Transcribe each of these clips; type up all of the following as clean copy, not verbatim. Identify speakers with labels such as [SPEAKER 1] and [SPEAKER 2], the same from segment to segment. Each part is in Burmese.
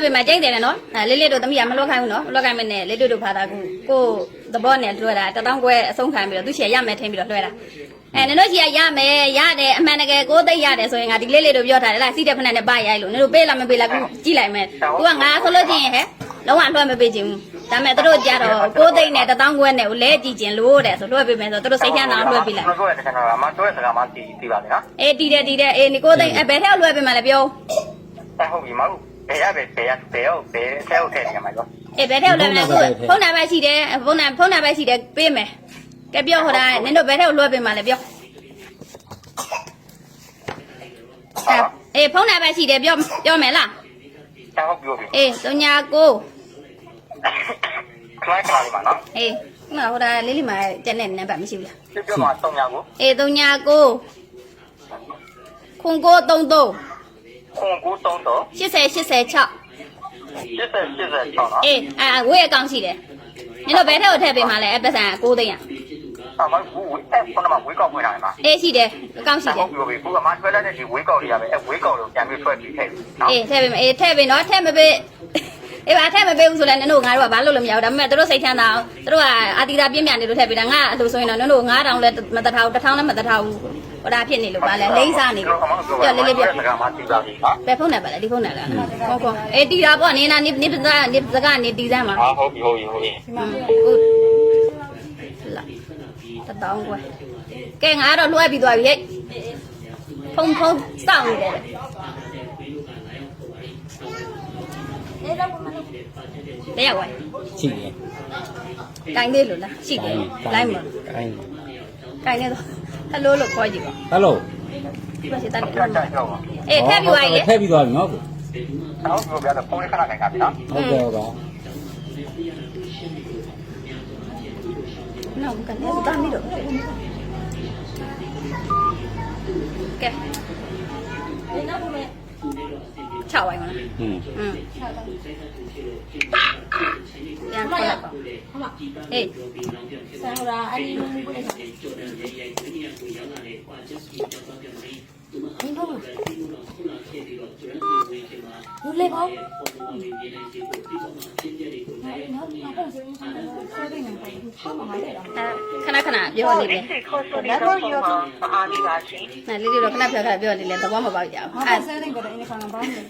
[SPEAKER 1] ပဲမှာကြိုက်တယ်နော်လေးလေးတို့သမီးကမလွတ်ခိုင်းဘူးနော်လွတ်ခိုင်းမနဲ့လေးတို့ဖာတာကိုသဘောနဲ့လွှဲတာ1000ခွဲအဆုံးခံပြီးတော့သူချီရမယ်ထင်းပြီးတော့လွှဲတာနင်တို့ချီရမယ်ရတယ်အမှန်တကယ်ကိုသိရတယ်ဆိုရင်ငါဒီလေးလေးတို့ပြောထားတယ်လားစီးတဲ့ဖက်နဲ့ပါရိုက်လို့နင်တို့ပေးလားမပေးလားကိုကြည့်လိုက်မယ်သူကငါဆိုလို့ချင်းဟဲ့လုံးဝလွှဲမပေးချင်ဘူးဒါမဲ့တို့ကြတော့ကိုသိနဲ့1000ခွဲနဲ့ကိုလဲကြည့်ချင်းလို့တဲ့ဆိုလွှဲပေးမယ်ဆိုတို့စိတ်ချမ်းသာလွှဲပေးလိုက်
[SPEAKER 2] မပြောရတဲ့ကျွန်တော်ကမပြောရစကားမှတီးပါလေနော်
[SPEAKER 1] အေးတီးတယ်အေးနီကိုသိဘယ်ထက်လွှဲပေးမှလဲပြော
[SPEAKER 2] ဟုတ်ပြီမဟုတ်ဘယ်ရပဲဘယ်ထဲဟုတ်ထည့်နေမှာရော
[SPEAKER 1] အေးဘယ်ထက်လွှဲမလဲကိုဖုန်းနံပါတ်ရှိတယ်ဖုန်းနံပါတ်ရှိတယ်ပေးမယ်ကဲပြောဟိုတာနင်တို့ဘယ်ထက်လွှဲပေးမှလဲပြောအေးဖုန်းနံပါတ်ရှိတယ်ပြောမယ်လား
[SPEAKER 2] ဟုတ်ပြောပြီ
[SPEAKER 1] အေး39
[SPEAKER 2] ခလိုက်ပါလိမ့်မှာနော်
[SPEAKER 1] အေးဟိုတာလေးလေးမှာကျန်တဲ့နံပါတ်မရှိဘူးလား
[SPEAKER 2] ပြောမှာ39
[SPEAKER 1] အေး39ခွန်ကို33
[SPEAKER 2] ခွန်ကို33
[SPEAKER 1] 8086
[SPEAKER 2] နော်
[SPEAKER 1] အေးဝေးအကောင့်ရှိတယ်နင်တို့ဘယ်ထက်ကိုထည့်ပေးမှလဲအပတ်စံ6သိန်း
[SPEAKER 2] မဟုတ်ဘူးခုနကဝေးကောက်ဝင်လာမှာ
[SPEAKER 1] အေးရှိတယ်အကောင့်ရှိတယ်
[SPEAKER 2] ဟုတ်ပြီခုကမှထွက်လာတဲ့ဒီဝေးကောက်တွေရပဲဝေးကောက်တွေကိုပြန်ပြီးထွက်ပြီးထည့်
[SPEAKER 1] နော်အေးထည့်ပေးမယ်အေးထည့်ပေးနော်ထည့်မပေးအေးပါထည့်မပေးဘူးဆိုလဲနင်တို့ငါတို့ကဘာလို့လို့မရဘူးဒါပေမဲ့တို့စိတ်ချမ်းသာအောင်တို့ကအာတီတာပြင်းပြန်နေလို့ထည့်ပေးတာငါအဲ့လိုဆိုရင်တော့နင်တို့9000လဲမတထားဘူး1000လဲမတထားဘူးဟိုဒါဖြစ်နေလို့ပါလဲလိမ့်စားနေလို့ပြောလေးလေးပြော
[SPEAKER 2] စကားမှတီးပါပြီနော်
[SPEAKER 1] ဘယ်ဖုန်းနဲ့ပါလဲဒီဖုန်းနဲ့လားဟုတ်အေးတီတာပေါ့နေနာနေပစကနေတီစမ်းပါ
[SPEAKER 2] ဟုတ်ပြီ
[SPEAKER 1] ဟုတ်လာ1000ကွယ်ကဲငါတော့လွှဲပြီးသွားပြီဟဲ့ဖုန်းစောင့်နေတယ်တရားဝိုင်း
[SPEAKER 3] ရှိတယ်
[SPEAKER 1] ကိုင်းသေးလို့လားရှိတယ်လိုင်းမကိုင်းနေတော့ဟယ်လိုလို့ခေါ်ကြည့်ပါ
[SPEAKER 3] ဟယ်လို
[SPEAKER 1] ဒီမှာစတဲ့အေးထည့်ပြီးသွားပြီ
[SPEAKER 3] ထည့်ပြီးသွားပြီနော်ကို
[SPEAKER 2] ဟုတ်ပြီဗျာဖုန်းလေးခဏခိုင်တာပြီနော်
[SPEAKER 3] ဟုတ်ကဲ့ဟုတ်ပါ
[SPEAKER 1] နော်ကနေတာမီတော့ကဲ6ဝိုင်းမလားပြန်ခေါ်လိုက်ပါအေး
[SPEAKER 4] ဆန်ရာအဒီလူကိုလည်းလူလေးပေါ့
[SPEAKER 1] ခဏပြောနေတယ်
[SPEAKER 2] လက်တော့ရောအားလေးပါရှင်
[SPEAKER 1] နားလေးတော့ခဏပြောနေတယ်သဘောမပေါက်ကြဘူး
[SPEAKER 4] အဲ့ဆဲတဲ့ကတော့အင်းခေါင်းပေါင်းနေ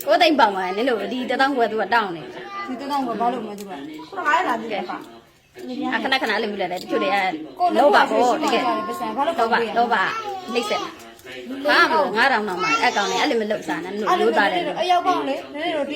[SPEAKER 1] ကိုသိမ့်ပေါင်ပါလေလို့ဒီ1000ခွဲသူကတောင်းနေ
[SPEAKER 4] ဒီ1000ခွဲဘာလို့မကြည့်ပါခုနကလည်းလာပြီးတယ်ပါ
[SPEAKER 1] ခဏအဲ့လိုမျိုးလည်းတချို့တွေကလောပါပေါ့တကယ်လောပါနှိမ့်ဆက်ဘာမလို့9000တောင်မှအကောင်နဲ့အဲ့လိုမလုပ်စားနဲ့လို့လို့သားတယ်
[SPEAKER 4] အရောက်ပေါင်းလေနည်းနည်းတို့